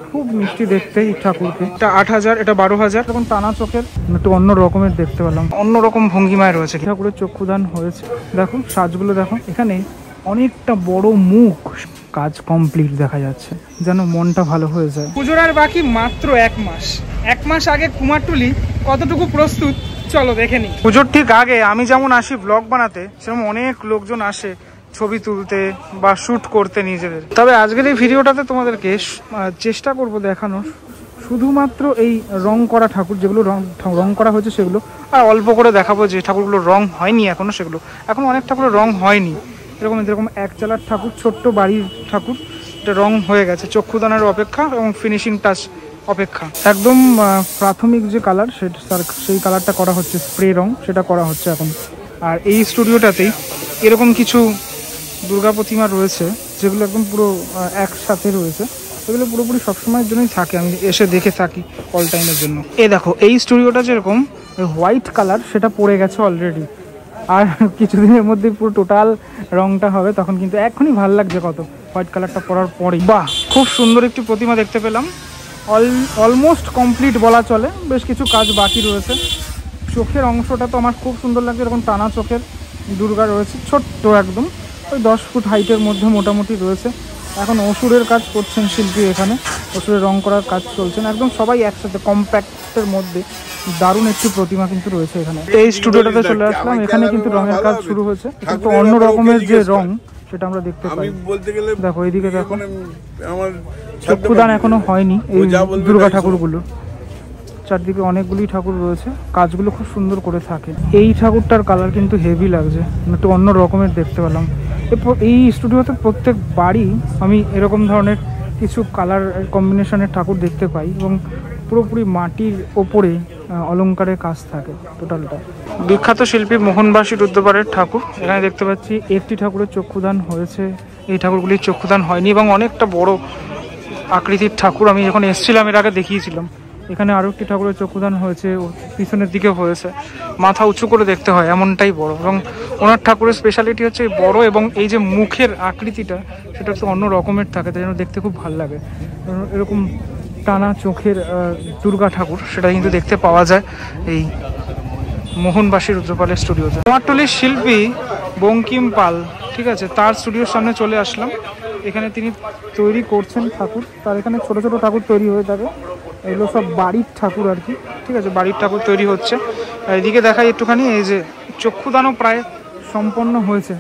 খুব মিষ্টি দেখতে এই ঠাকুরকে। এটা 8000, এটা 12000। এখন টানা চোখের একটু অন্য রকমের দেখতে পেলাম, অন্যরকম ভঙ্গিমায় রয়েছে। ঠাকুরের চক্ষুদান হয়েছে, দেখো সাজগুলো দেখো। এখানে অনেকটা বড় মুখ, কাজ কমপ্লিট দেখা যাচ্ছে, যেন মনটা ভালো হয়ে যায়। পুজোর আর বাকি মাত্র 1 মাস। 1 মাস আগে কুমারটুলি কতটুকু প্রস্তুত চলো দেখে নি। পুজোর ঠিক আগে আমি যেমন আসি ব্লগ বানাতে, সেরকম অনেক লোকজন আসে ছবি তুলতে বা শুট করতে নিজেদের। তবে আজকের এই ভিডিওটাতে তোমাদেরকে চেষ্টা করব দেখানোর শুধুমাত্র এই রং করা ঠাকুর, যেগুলো রং করা হয়েছে সেগুলো, আর অল্প করে দেখাবো যে ঠাকুরগুলো রং হয়নি এখনো, সেগুলো এখন অনেক ঠাকুরের রং হয়নি। এরকম এক চালার ঠাকুর, ছোট্ট বাড়ির ঠাকুর, এটা রং হয়ে গেছে, চক্ষুদানের অপেক্ষা এবং ফিনিশিং টাচ অপেক্ষা। একদম প্রাথমিক যে কালার সেই কালারটা করা হচ্ছে, স্প্রে রং, সেটা করা হচ্ছে এখন। আর এই স্টুডিওটাতেই এরকম কিছু দুর্গা প্রতিমা রয়েছে যেগুলো একদম পুরো একসাথে রয়েছে। এগুলো পুরোপুরি সবসময়ের জন্যই থাকে, আমি এসে দেখে থাকি অল টাইমের জন্য। দেখো এই স্টুডিওটা যেরকম হোয়াইট কালার, সেটা পড়ে গেছে অলরেডি, আর কিছুদিনের মধ্যে পুরো টোটাল রংটা হবে, তখন কিন্তু এখনই ভালো লাগছে কত হোয়াইট কালারটা পরার পরেই। বাহ, খুব সুন্দর একটি প্রতিমা দেখতে পেলাম, অলমোস্ট কমপ্লিট বলা চলে, বেশ কিছু কাজ বাকি রয়েছে। চোখের অংশটা তো আমার খুব সুন্দর লাগছে, এরকম টানা চোখের দুর্গা রয়েছে, ছোট্ট একদম, ওই 10 ফুট হাইটের মধ্যে মোটামুটি রয়েছে। এখন অসুরের কাজ করছেন শিল্পী, এখানে অসুরের রং করার কাজ চলছেন, একদম সবাই একসাথে কম্প্যাক্টের মধ্যে দারুণ একটি প্রতিমা কিন্তু রয়েছে এখানে। এই স্টুডিওটাতে চলে আসলাম, এখানে কিন্তু রঙের কাজ শুরু হয়েছে, কিন্তু অন্য রকমের যে রং সেটা আমরা দেখতে পাই। দেখো এইদিকে দেখো, চক্ষুদান এখনো হয়নি এই দুর্গা ঠাকুরগুলো। চারদিকে অনেকগুলি ঠাকুর রয়েছে, কাজগুলো খুব সুন্দর করে থাকে। এই ঠাকুরটার কালার কিন্তু হেভি লাগছে, একটু অন্য রকমের দেখতে পেলাম। এই স্টুডিওতে প্রত্যেক বাড়ি আমি এরকম ধরনের কিছু কালার কম্বিনেশনের ঠাকুর দেখতে পাই, এবং পুরোপুরি মাটির ওপরে অলংকারের কাজ থাকে টোটালটা। বিখ্যাত শিল্পী মোহনবাসী রুদ্রপাড়ের ঠাকুর, এখানে দেখতে পাচ্ছি একটি ঠাকুরের চক্ষুদান হয়েছে, এই ঠাকুরগুলির চক্ষুদান হয়নি, এবং অনেকটা বড় আকৃতির ঠাকুর। আমি যখন এসেছিলাম এর আগে দেখিয়েছিলাম। এখানে আরও একটি ঠাকুরের চক্ষুদান হয়েছে, পিছনের দিকে হয়েছে, মাথা উঁচু করে দেখতে হয় এমনটাই বড়, এবং ওনার ঠাকুরের স্পেশালিটি হচ্ছে বড়, এবং এই যে মুখের আকৃতিটা সেটা একটু অন্য রকমের থাকে, তাই জন্য দেখতে খুব ভালো লাগে। এরকম টানা চোখের দুর্গা ঠাকুর সেটা কিন্তু দেখতে পাওয়া যায় এই মোহনবাসী রুদ্রপালের স্টুডিওতে। কুমারটুলির শিল্পী বঙ্কিম পাল, ঠিক আছে, তার স্টুডিওর সামনে চলে আসলাম। এখানে তিনি তৈরি করছেন ঠাকুর, তার এখানে ছোট ছোট ঠাকুর তৈরি হয়ে থাকে, এগুলো সব বাড়ির ঠাকুর আর কি, ঠিক আছে, বাড়ির ঠাকুর তৈরি হচ্ছে। আর এদিকে দেখাই একটুখানি, এই যে চক্ষুদানও প্রায় সম্পন্ন হয়েছে,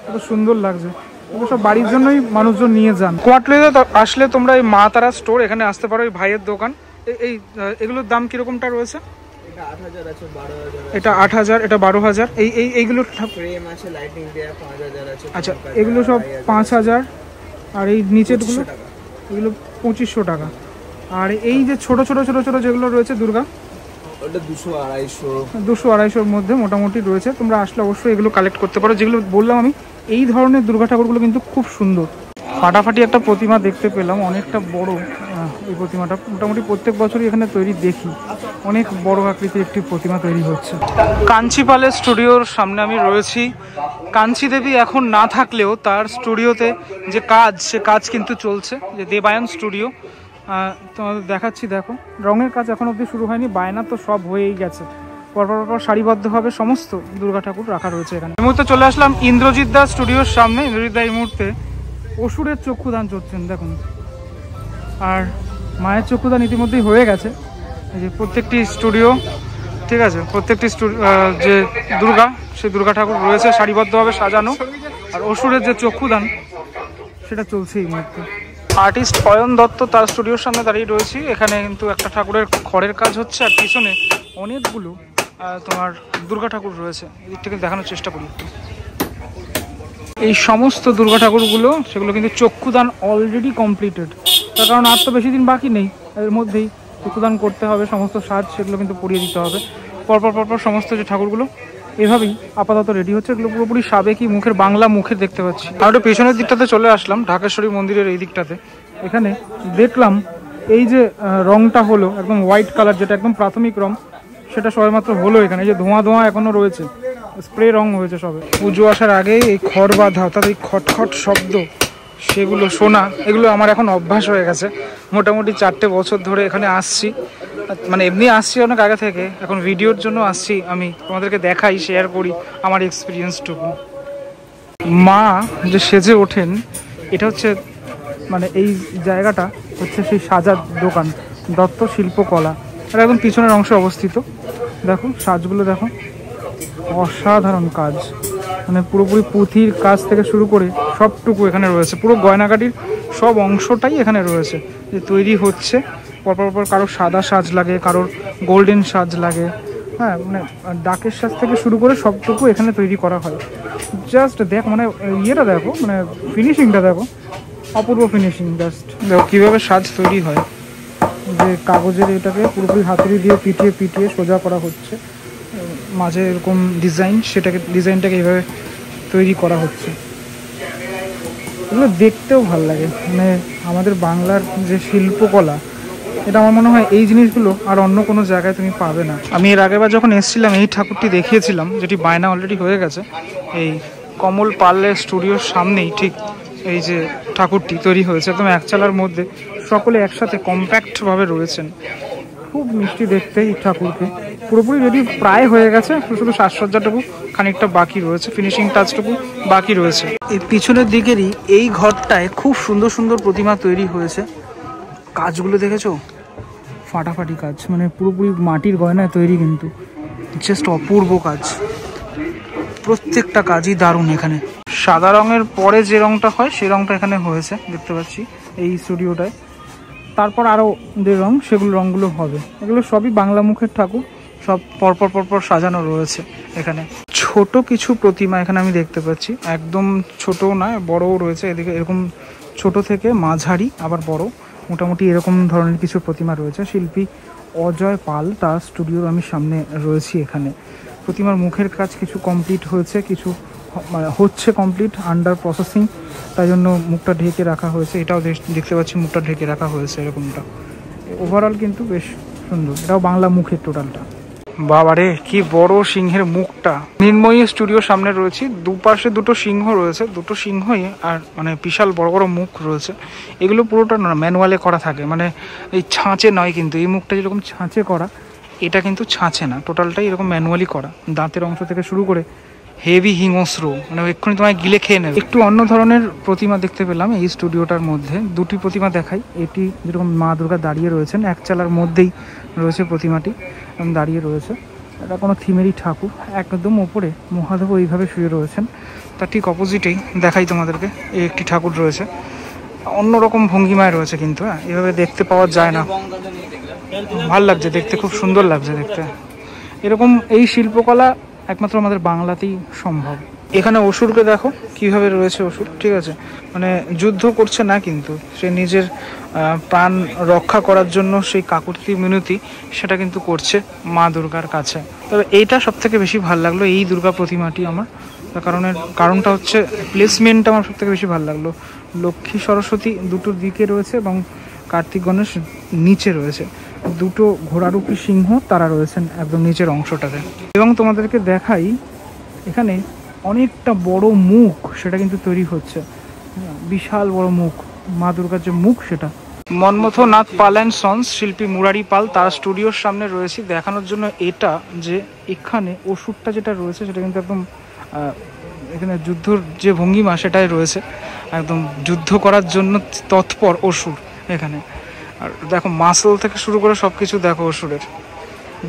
এত সুন্দর লাগছে। এগুলো সব বাড়ির জন্যই মানুষজন নিয়ে যান। কুমারটুলিতে আসলে তোমরা এই মা তারা স্টোর, এখানে আসতে পারো, এই ভাইয়ের দোকান। এগুলোর দাম কিরকমটা রয়েছে? এটা 8000, এটা 12000। এইগুলো আচ্ছা, এগুলো সব 5000, আর এই নিচেরগুলো এগুলো 2500 টাকা। আর এই যে ছোট ছোট ছোট ছোট যেগুলো রয়েছে দুর্গা, ওটা 200-250-200-250-এর মধ্যে মোটামুটি রয়েছে। তোমরা আসলে অবশ্যই এগুলো কালেক্ট করতে পারো। যেগুলো বললাম আমি, এই ধরনের দুর্গা ঠাকুরগুলো কিন্তু খুব সুন্দর। ফাটাফাটি একটা প্রতিমা দেখতে পেলাম, অনেকটা বড়। এই প্রতিমাটা মোটামুটি প্রত্যেক বছরই এখানে তৈরি দেখি, অনেক বড় আকৃতির একটি প্রতিমা তৈরি হচ্ছে। কাঞ্চিপালের স্টুডিওর সামনে আমি রয়েছি। কাঞ্চি দেবী এখন না থাকলেও তার স্টুডিওতে যে কাজ, সে কাজ কিন্তু চলছে, যে দেবায়ন স্টুডিও। তোমাদের দেখাচ্ছি, দেখো রঙের কাজ এখন অবধি শুরু হয়নি, বায়না তো সব হয়েই গেছে। পরপর সারিবদ্ধভাবে সমস্ত দুর্গা ঠাকুর রাখা রয়েছে এখানে। এই মুহূর্তে চলে আসলাম ইন্দ্রজিৎ দা স্টুডিওর সামনে। ইন্দ্রজিৎ দা এই মুহূর্তে অসুরের চক্ষুদান করছেন, দেখুন। আর মায়ের চক্ষুদান ইতিমধ্যেই হয়ে গেছে। এই যে প্রত্যেকটি স্টুডিও, ঠিক আছে, প্রত্যেকটি যে দুর্গা, সেই দুর্গা ঠাকুর রয়েছে সারিবদ্ধভাবে সাজানো। আর অসুরের যে চক্ষুদান সেটা চলছে এই মুহূর্তে। আর্টিস্ট অয়ন দত্ত তার স্টুডিওর সামনে দাঁড়িয়ে রয়েছি। এখানে কিন্তু একটা ঠাকুরের খড়ের কাজ হচ্ছে, আর পিছনে অনেকগুলো তোমার দুর্গা ঠাকুর রয়েছে। এদিক থেকে দেখানোর চেষ্টা করি। এই সমস্ত দুর্গা ঠাকুরগুলো, সেগুলো কিন্তু চক্ষুদান অলরেডি কমপ্লিটেড, তার কারণ আর তো বেশি দিন বাকি নেই, এর মধ্যেই চক্ষুদান করতে হবে। সমস্ত সাজ সেগুলো কিন্তু পরিয়ে দিতে হবে। পরপর সমস্ত যে ঠাকুরগুলো এভাবেই আপাতত রেডি হচ্ছে। এগুলো পুরোপুরি সাবেকি মুখের, বাংলা মুখের দেখতে পাচ্ছি। আর একটু পেছনের দিকটাতে চলে আসলাম, ঢাকেশ্বরী মন্দিরের এই দিকটাতে। এখানে দেখলাম এই যে রংটা হলো একদম হোয়াইট কালার, যেটা একদম প্রাথমিক রং, সেটা সবেমাত্র হলো এখানে। এই যে ধোঁয়া এখনো রয়েছে, স্প্রে রং হয়েছে সবে। পুজো আসার আগেই এই খড় বাঁধা, অর্থাৎ এই খটখট শব্দ সেগুলো সোনা, এগুলো আমার এখন অভ্যাস হয়ে গেছে। মোটামুটি 4টে বছর ধরে এখানে আসছি, মানে এমনি আসছি অনেক আগে থেকে, এখন ভিডিওর জন্য আসছি, আমি তোমাদেরকে দেখাই, শেয়ার করি আমার এক্সপিরিয়েন্সটুকু। মা যে সেজে ওঠেন, এটা হচ্ছে মানে এই জায়গাটা হচ্ছে সেই সাজার দোকান দত্ত শিল্পকলা, এটা একদম পিছনের অংশে অবস্থিত। দেখো সাজগুলো দেখো, অসাধারণ কাজ, মানে পুরোপুরি পুঁথির কাজ থেকে শুরু করে সবটুকু এখানে রয়েছে, পুরো গয়নাগাটির সব অংশটাই এখানে রয়েছে যে তৈরি হচ্ছে। পরপর কারোর সাদা সাজ লাগে, কারোর গোল্ডেন সাজ লাগে, হ্যাঁ, মানে ডাকের সাজ থেকে শুরু করে সবটুকু এখানে তৈরি করা হয়। জাস্ট দেখ, মানে ইয়েটা দেখো, মানে ফিনিশিংটা দেখো, অপূর্ব ফিনিশিং। জাস্ট দেখো কীভাবে সাজ তৈরি হয়, যে কাগজের এটাকে পুরোপুরি হাতুড়ি দিয়ে পিটিয়ে পিটিয়ে সোজা করা হচ্ছে, মাঝে এরকম ডিজাইন, ডিজাইনটাকে এইভাবে তৈরি করা হচ্ছে। এগুলো দেখতেও ভালো লাগে, মানে আমাদের বাংলার যে শিল্পকলা, এটা আমার মনে হয় এই জিনিসগুলো আর অন্য কোনো জায়গায় তুমি পাবে না। আমি এর আগেবার যখন এসেছিলাম এই ঠাকুরটি দেখিয়েছিলাম, যেটি বায়না অলরেডি হয়ে গেছে। এই কমল পালের স্টুডিওর সামনেই ঠিক এই যে ঠাকুরটি তৈরি হয়েছে, একদম একচালার মধ্যে সকলে একসাথে কম্প্যাক্টভাবে রয়েছেন। খুব মিষ্টি দেখতে এই ঠাকুরকে, পুরোপুরি রেডি প্রায় হয়ে গেছে, শুধু সাজসজ্জাটুকু খানিকটা বাকি রয়েছে, ফিনিশিং টাচটুকু বাকি রয়েছে। এই পিছনের দিকেরই এই ঘরটায় খুব সুন্দর সুন্দর প্রতিমা তৈরি হয়েছে। কাজগুলো দেখেছো, ফাটাফাটি কাজ, মানে পুরোপুরি মাটির গয়নায় তৈরি, কিন্তু জাস্ট অপূর্ব কাজ, প্রত্যেকটা কাজই দারুণ। এখানে সাদা রঙের পরে যে রঙটা হয় সেই রঙটা এখানে হয়েছে, দেখতে পাচ্ছি এই স্টুডিওটায়। তারপর আরও যে রঙ, সেগুলো রঙগুলো হবে। এগুলো সবই বাংলা মুখের ঠাকুর, সব পরপর সাজানো রয়েছে এখানে। ছোট কিছু প্রতিমা এখানে আমি দেখতে পাচ্ছি, একদম ছোটও নয়, বড়ও রয়েছে। এদিকে এরকম ছোট থেকে মাঝারি আবার বড়, মোটামুটি এরকম ধরনের কিছু প্রতিমা রয়েছে। শিল্পী অজয় পাল, তার স্টুডিওর আমি সামনে রয়েছি। এখানে প্রতিমার মুখের কাজ কিছু কমপ্লিট হয়েছে, কিছু মানে হচ্ছে কমপ্লিট, আন্ডার প্রসেসিং, তাই জন্য মুখটা ঢেকে রাখা হয়েছে। এটাও দেখতে পাচ্ছি মুখটা ঢেকে রাখা হয়েছে এরকমটা। ওভারঅল কিন্তু বেশ সুন্দর, এটাও বাংলা মুখের টোটালটা। বাবারে কি বড় সিংহের মুখটা! মৃন্ময়ী স্টুডিওর সামনে রয়েছি, দুপাশে দুটো সিংহ রয়েছে, দুটো সিংহই আর মানে বিশাল বড় বড় মুখ রয়েছে। এগুলো পুরোটা না ম্যানুয়ালে করা থাকে, মানে এই ছাঁচে নয়, কিন্তু এই মুখটা যেরকম ছাঁচে করা, এটা কিন্তু ছাঁচে না, টোটালটাই এরকম ম্যানুয়ালি করা। দাঁতের অংশ থেকে শুরু করে হেভি হিংস্র, মানে এক্ষুনি তোমায় গিলে খেয়ে নেবে। একটু অন্য ধরনের প্রতিমা দেখতে পেলাম এই স্টুডিওটার মধ্যে। দুটি প্রতিমা দেখাই। এটি যেরকম মা দুর্গা দাঁড়িয়ে রয়েছেন, এক চালার মধ্যেই রয়েছে প্রতিমাটি, দাঁড়িয়ে রয়েছে। এটা কোনো থিমেরই ঠাকুর। একদম ওপরে মহাদেব এইভাবে শুয়ে রয়েছেন, তার ঠিক অপোজিটেই দেখাই তোমাদেরকে এই একটি ঠাকুর রয়েছে, অন্যরকম ভঙ্গিমায় রয়েছে, কিন্তু হ্যাঁ এভাবে দেখতে পাওয়া যায় না। ভাল লাগছে দেখতে, খুব সুন্দর লাগছে দেখতে। এরকম এই শিল্পকলা একমাত্র আমাদের বাংলাতেই সম্ভব। এখানে অসুরকে দেখো কিভাবে রয়েছে অসুর, ঠিক আছে, মানে যুদ্ধ করছে না, কিন্তু সে নিজের প্রাণ রক্ষা করার জন্য সেই কাকুতি মিনতি সেটা কিন্তু করছে মা দুর্গার কাছে। তবে এইটা সব থেকে বেশি ভালো লাগলো, এই দুর্গা প্রতিমাটি আমার। তার কারণটা হচ্ছে প্লেসমেন্ট আমার সব থেকে বেশি ভালো লাগলো। লক্ষ্মী সরস্বতী দুটোর দিকে রয়েছে এবং কার্তিক গণেশ নিচে রয়েছে, দুটো ঘোড়ারূপী সিংহ তারা রয়েছেন একদম নিচের অংশটাতে। এবং তোমাদেরকে দেখাই, এখানে অনেকটা বড় মুখ সেটা কিন্তু তৈরি হচ্ছে, বিশাল বড় মুখ, মা দুর্গার যে মুখ সেটা। মন্মথনাথ পাল অ্যান্ড সন্স, শিল্পী মুরারি পাল, তার স্টুডিওর সামনে রয়েছি দেখানোর জন্য এটা, যে এখানে অসুরটা যেটা রয়েছে সেটা কিন্তু একদম এখানে যুদ্ধর যে ভঙ্গিমা সেটাই রয়েছে, একদম যুদ্ধ করার জন্য তৎপর অসুর এখানে। আর দেখো মাসল থেকে শুরু করে সব কিছু দেখো অসুরের,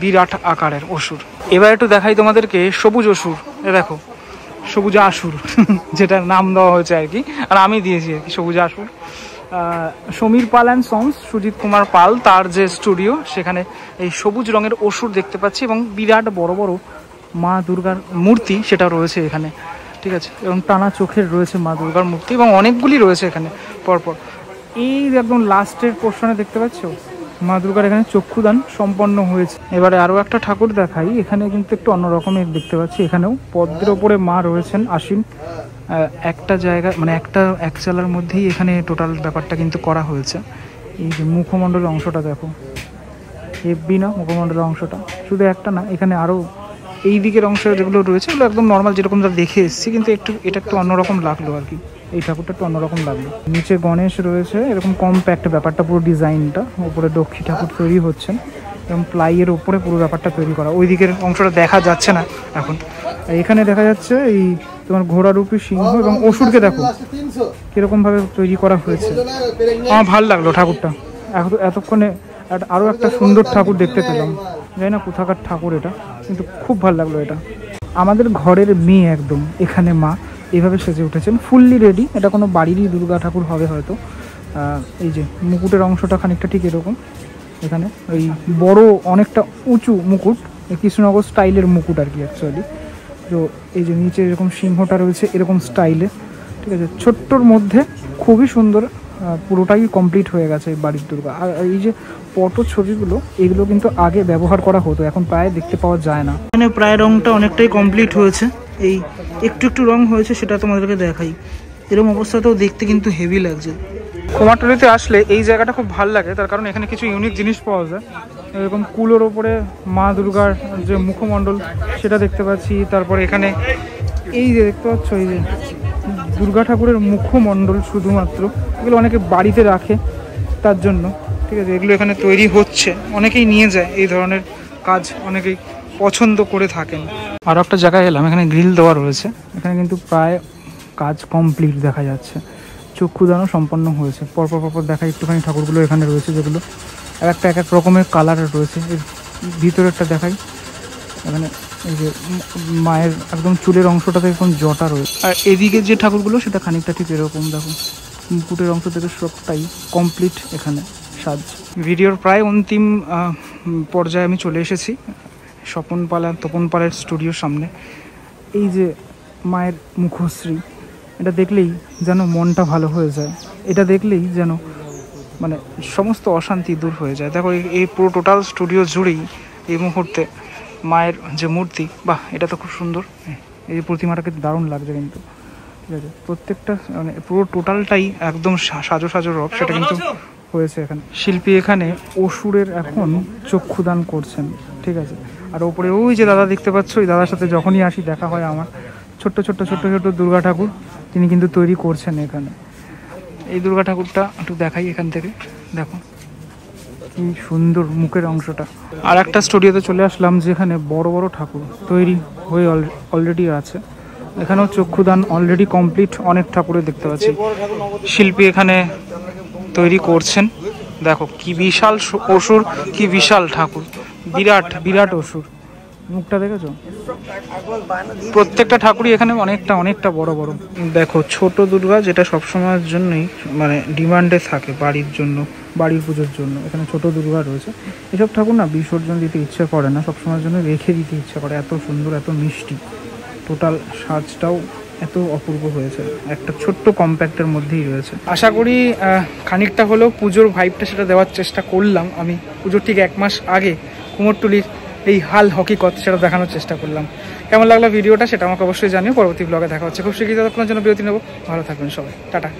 বিরাট আকারের অসুর। এবার একটু দেখাই তোমাদেরকে সবুজ অসুর। এ দেখো সবুজ আসুর যেটার নাম দেওয়া হয়েছে আর কি, আর আমি দিয়েছি আর কি সবুজ আসুর। সমীর পাল অ্যান্ড সন্স, সুজিত কুমার পাল, তার যে স্টুডিও, সেখানে এই সবুজ রঙের অসুর দেখতে পাচ্ছি এবং বিরাট বড় বড় মা দুর্গার মূর্তি সেটা রয়েছে এখানে, ঠিক আছে, এবং টানা চোখের রয়েছে মা দুর্গার মূর্তি এবং অনেকগুলি রয়েছে এখানে পরপর। এই একদম লাস্টের পোর্শনে দেখতে পাচ্ছ মা দুর্গার এখানে চক্ষুদান সম্পন্ন হয়েছে। এবারে আরও একটা ঠাকুর দেখাই, এখানে কিন্তু একটু অন্য রকমের দেখতে পাচ্ছি। এখানেও পদ্মের ওপরে মা রয়েছেন আসীন, একটা জায়গা মানে এক চালার মধ্যেই এখানে টোটাল ব্যাপারটা কিন্তু করা হয়েছে। এই যে মুখমণ্ডলের অংশটা দেখো, হেব্বি না মুখমণ্ডলের অংশটা, শুধু একটা না, এখানে আরও এই দিকের অংশ যেগুলো রয়েছে ওগুলো একদম নর্মাল যেরকম দেখে এসেছি, কিন্তু এটা একটু অন্যরকম লাগলো আর কি। এই ঠাকুরটা একটু অন্যরকম লাগলো। নিচে গণেশ রয়েছে, এরকম কম্প্যাক্ট ব্যাপারটা পুরো ডিজাইনটা। উপরে লক্ষ্মী ঠাকুর তৈরি হচ্ছেন এবং প্লাইয়ের উপরে পুরো ব্যাপারটা তৈরি করা। ওই দিকের অংশটা দেখা যাচ্ছে না এখন। এখানে দেখা যাচ্ছে এই তোমার ঘোড়ারূপী সিংহ এবং অসুরকে দেখো কিরকম ভাবে তৈরি করা হয়েছে। আমার ভালো লাগলো ঠাকুরটা। এতক্ষণে আরো একটা সুন্দর ঠাকুর দেখতে পেলাম, জানি না কোথাকার ঠাকুর এটা, কিন্তু খুব ভালো লাগলো এটা। আমাদের ঘরের মেয়ে একদম এখানে মা এইভাবে সেজে উঠেছেন, ফুললি রেডি। এটা কোনো বাড়িরই দুর্গা ঠাকুর হবে হয়তো। এই যে মুকুটের অংশটা খানিকটা ঠিক এরকম, এখানে ওই বড় অনেকটা উঁচু মুকুট, কৃষ্ণনগর স্টাইলের মুকুট আর কি অ্যাকচুয়ালি। তো এই যে নিচে এরকম সিংহটা রয়েছে এরকম স্টাইলে, ঠিক আছে, ছোট্টর মধ্যে খুবই সুন্দর। পুরোটাই কমপ্লিট হয়ে গেছে এই বাড়ির দুর্গা। আর এই যে ফটো ছবিগুলো, এগুলো কিন্তু আগে ব্যবহার করা হতো, এখন প্রায় দেখতে পাওয়া যায় না। এখানে প্রায় রংটা অনেকটাই কমপ্লিট হয়েছে, এই একটু একটু রং হয়েছে, সেটা তোমাদেরকে দেখাই। এরকম অবস্থাতেও দেখতে কিন্তু হেভি লাগছে। কুমারটুলিতে আসলে এই জায়গাটা খুব ভালো লাগে, তার কারণ এখানে কিছু ইউনিক জিনিস পাওয়া যায়। এরকম কুলোর ওপরে মা দুর্গার যে মুখমণ্ডল সেটা দেখতে পাচ্ছি। তারপরে এখানে এই যে দেখতে পাচ্ছ, এই যে দুর্গা ঠাকুরের মুখমণ্ডল শুধুমাত্র, এগুলো অনেকে বাড়িতে রাখে তার জন্য, ঠিক আছে। এগুলো এখানে তৈরি হচ্ছে, অনেকেই নিয়ে যায় এই ধরনের কাজ, অনেকেই পছন্দ করে থাকেন। আরও একটা জায়গায় এলাম, এখানে গ্রিল দেওয়া রয়েছে। এখানে কিন্তু প্রায় কাজ কমপ্লিট দেখা যাচ্ছে, চক্ষুদানও সম্পন্ন হয়েছে। পরপর পরপর দেখা একটুখানি ঠাকুরগুলো এখানে রয়েছে, যেগুলো এক এক রকমের কালার রয়েছে। এর ভিতরেরটা দেখাই, এখানে এই যে মায়ের একদম চুলের অংশটাতে একদম জটা রয়েছে। আর এদিকে যে ঠাকুরগুলো সেটা খানিকটা ঠিক এরকম দেখো, মুকুটের অংশ থেকে সবটাই কমপ্লিট এখানে সাজ। ভিডিওর প্রায় অন্তিম পর্যায়ে আমি চলে এসেছি, তপন পালের স্টুডিওর সামনে। এই যে মায়ের মুখশ্রী, এটা দেখলেই যেন মনটা ভালো হয়ে যায়, এটা দেখলেই যেন মানে সমস্ত অশান্তি দূর হয়ে যায়। দেখো এই পুরো টোটাল স্টুডিও জুড়েই এই মুহূর্তে মায়ের যে মূর্তি, বাহ এটা তো খুব সুন্দর। এই প্রতিমাটাকে দারুণ লাগছে কিন্তু, ঠিক আছে। প্রত্যেকটা মানে পুরো টোটালটাই একদম সাজো রব, সেটা কিন্তু হয়েছে এখানে। শিল্পী এখানে অসুরের এখন চক্ষুদান করছেন, ঠিক আছে। আর ওপরে ওই যে দাদা দেখতে পাচ্ছ, ওই দাদার সাথে যখনই আসি দেখা হয় আমার, ছোট্ট দুর্গা ঠাকুর তিনি কিন্তু তৈরি করছেন এখানে। এই দুর্গা ঠাকুরটা একটু দেখাই এখান থেকে, দেখো কি সুন্দর মুখের অংশটা। আর একটা স্টুডিওতে চলে আসলাম যেখানে বড় বড় ঠাকুর তৈরি হয়ে অলরেডি আছে। এখানেও চক্ষুদান অলরেডি কমপ্লিট, অনেক ঠাকুরের দেখতে পাচ্ছি। শিল্পী এখানে তৈরি করছেন, দেখো কি বিশাল অসুর, কি বিশাল ঠাকুর, বিরাট অসুর। মুখটা দেখেছো? প্রত্যেকটা ঠাকুরই এখানে অনেকটা বড়। দেখো ছোট দুর্গা, যেটা সবসময়ের জন্যই মানে ডিমান্ডে থাকে বাড়ির জন্য, বাড়ির পুজোর জন্য। এখানে ছোট দুর্গা রয়েছে। এসব ঠাকুর না বিসর্জন দিতে ইচ্ছে করে না, সবসময়ের জন্য রেখে দিতে ইচ্ছে করে। এত সুন্দর, এত মিষ্টি, টোটাল সাজটাও এত অপূর্ব হয়েছে, একটা ছোট্ট কম্প্যাক্টের মধ্যেই রয়েছে। আশা করি খানিকটা হলেও পুজোর ভাইবটা সেটা দেওয়ার চেষ্টা করলাম আমি। পুজোর ঠিক 1 মাস আগে কুমোরটুলির এই হাল হকিকত সেটা দেখানোর চেষ্টা করলাম। কেমন লাগলো ভিডিওটা সেটা আমাকে অবশ্যই জানিও। পরবর্তী ব্লগে দেখা হচ্ছে খুব শীঘ্রই। ততক্ষণের জন্য বিরতি নেবো। ভালো থাকবেন সবাই, টাটা।